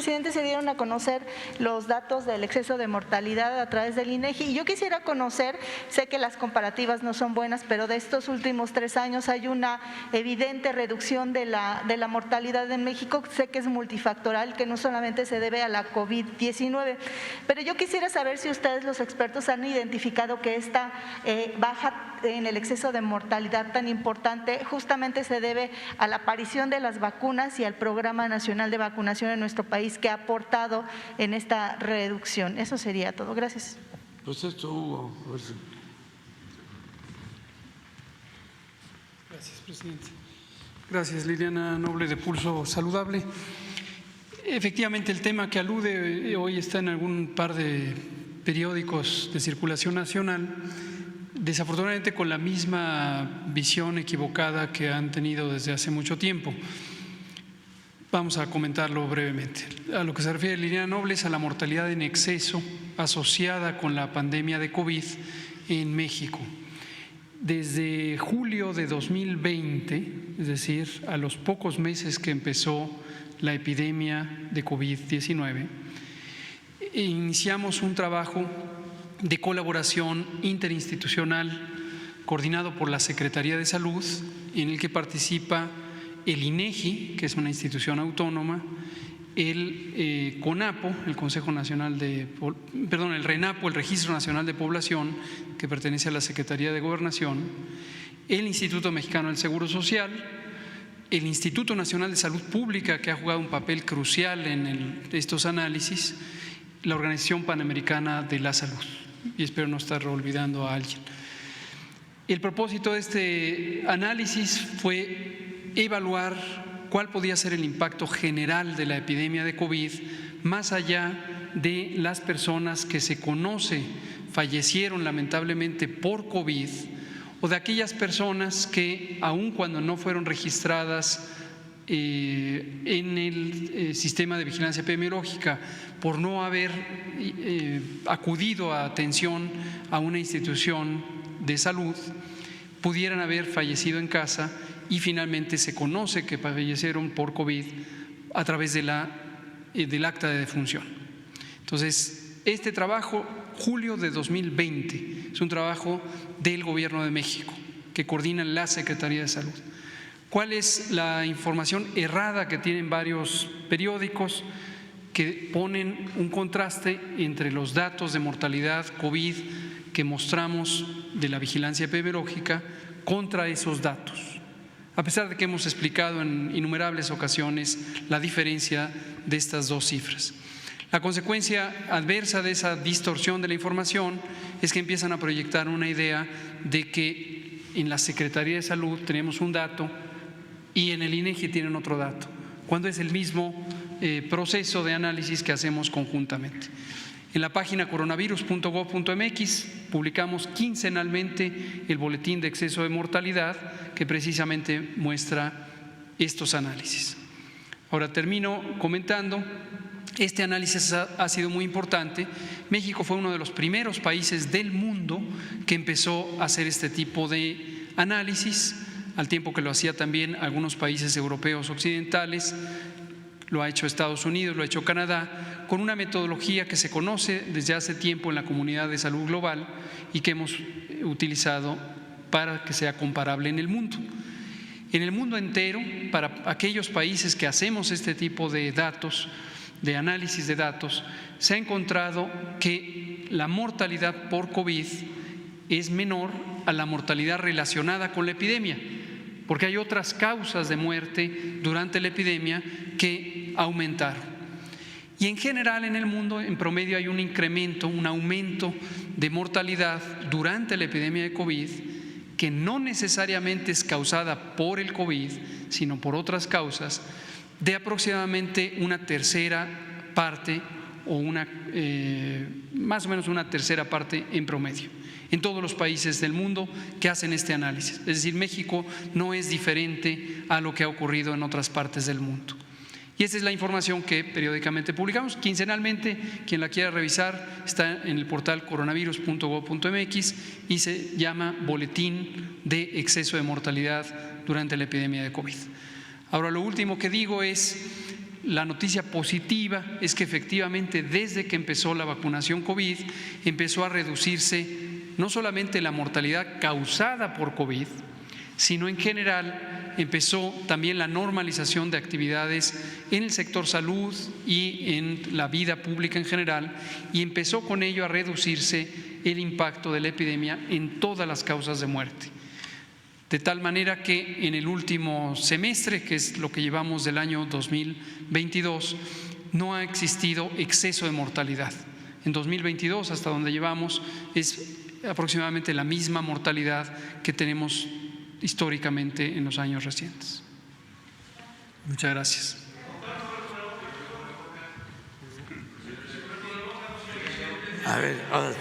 Presidente, se dieron a conocer los datos del exceso de mortalidad a través del INEGI y yo quisiera conocer, sé que las comparativas no son buenas, pero de estos últimos 3 años hay una evidente reducción de la mortalidad en México. Sé que es multifactorial, que no solamente se debe a la COVID-19, pero yo quisiera saber si ustedes, los expertos, han identificado que esta baja en el exceso de mortalidad tan importante justamente se debe a la aparición de las vacunas y al Programa Nacional de Vacunación en nuestro país, que ha aportado en esta reducción. Eso sería todo. Gracias. Pues esto, Hugo. A ver si... Gracias, presidente. Gracias, Liliana Noble, de Pulso Saludable. Efectivamente, el tema que alude hoy está en algún par de periódicos de circulación nacional, desafortunadamente con la misma visión equivocada que han tenido desde hace mucho tiempo. Vamos a comentarlo brevemente. A lo que se refiere Liliana Noble es a la mortalidad en exceso asociada con la pandemia de COVID en México. Desde julio de 2020, es decir, a los pocos meses que empezó la epidemia de COVID-19, iniciamos un trabajo de colaboración interinstitucional coordinado por la Secretaría de Salud, en el que participa el INEGI, que es una institución autónoma, el CONAPO, el Consejo Nacional el RENAPO, el Registro Nacional de Población, que pertenece a la Secretaría de Gobernación, el Instituto Mexicano del Seguro Social, el Instituto Nacional de Salud Pública, que ha jugado un papel crucial en estos análisis, la Organización Panamericana de la Salud, y espero no estar olvidando a alguien. El propósito de este análisis fue evaluar cuál podía ser el impacto general de la epidemia de COVID, más allá de las personas que se conoce fallecieron lamentablemente por COVID, o de aquellas personas que, aun cuando no fueron registradas en el sistema de vigilancia epidemiológica por no haber acudido a atención a una institución de salud, pudieran haber fallecido en casa, y finalmente se conoce que fallecieron por COVID a través de del acta de defunción. Entonces, este trabajo, julio de 2020, es un trabajo del Gobierno de México que coordina la Secretaría de Salud. ¿Cuál es la información errada que tienen varios periódicos que ponen un contraste entre los datos de mortalidad COVID que mostramos de la vigilancia epidemiológica contra esos datos? A pesar de que hemos explicado en innumerables ocasiones la diferencia de estas dos cifras. La consecuencia adversa de esa distorsión de la información es que empiezan a proyectar una idea de que en la Secretaría de Salud tenemos un dato y en el INEGI tienen otro dato, cuando es el mismo proceso de análisis que hacemos conjuntamente. En la página coronavirus.gov.mx publicamos quincenalmente el boletín de exceso de mortalidad que precisamente muestra estos análisis. Ahora termino comentando, este análisis ha sido muy importante. México fue uno de los primeros países del mundo que empezó a hacer este tipo de análisis, al tiempo que lo hacía también algunos países europeos occidentales. Lo ha hecho Estados Unidos, lo ha hecho Canadá, con una metodología que se conoce desde hace tiempo en la comunidad de salud global y que hemos utilizado para que sea comparable en el mundo. En el mundo entero, para aquellos países que hacemos este tipo de datos, de análisis de datos, se ha encontrado que la mortalidad por COVID es menor a la mortalidad relacionada con la epidemia, porque hay otras causas de muerte durante la epidemia que aumentaron. Y en general en el mundo, en promedio, hay un incremento, un aumento de mortalidad durante la epidemia de COVID, que no necesariamente es causada por el COVID, sino por otras causas, de aproximadamente una tercera parte o más o menos una tercera parte en promedio, en todos los países del mundo que hacen este análisis. Es decir, México no es diferente a lo que ha ocurrido en otras partes del mundo. Y esta es la información que periódicamente publicamos, quincenalmente. Quien la quiera revisar está en el portal coronavirus.gov.mx y se llama Boletín de Exceso de Mortalidad durante la epidemia de COVID. Ahora, lo último que digo es, la noticia positiva es que efectivamente desde que empezó la vacunación COVID empezó a reducirse no solamente la mortalidad causada por COVID, sino en general empezó también la normalización de actividades en el sector salud y en la vida pública en general, y empezó con ello a reducirse el impacto de la epidemia en todas las causas de muerte. De tal manera que en el último semestre, que es lo que llevamos del año 2022, no ha existido exceso de mortalidad. En 2022, hasta donde llevamos, es aproximadamente la misma mortalidad que tenemos históricamente en los años recientes. Muchas gracias. A ver, ahora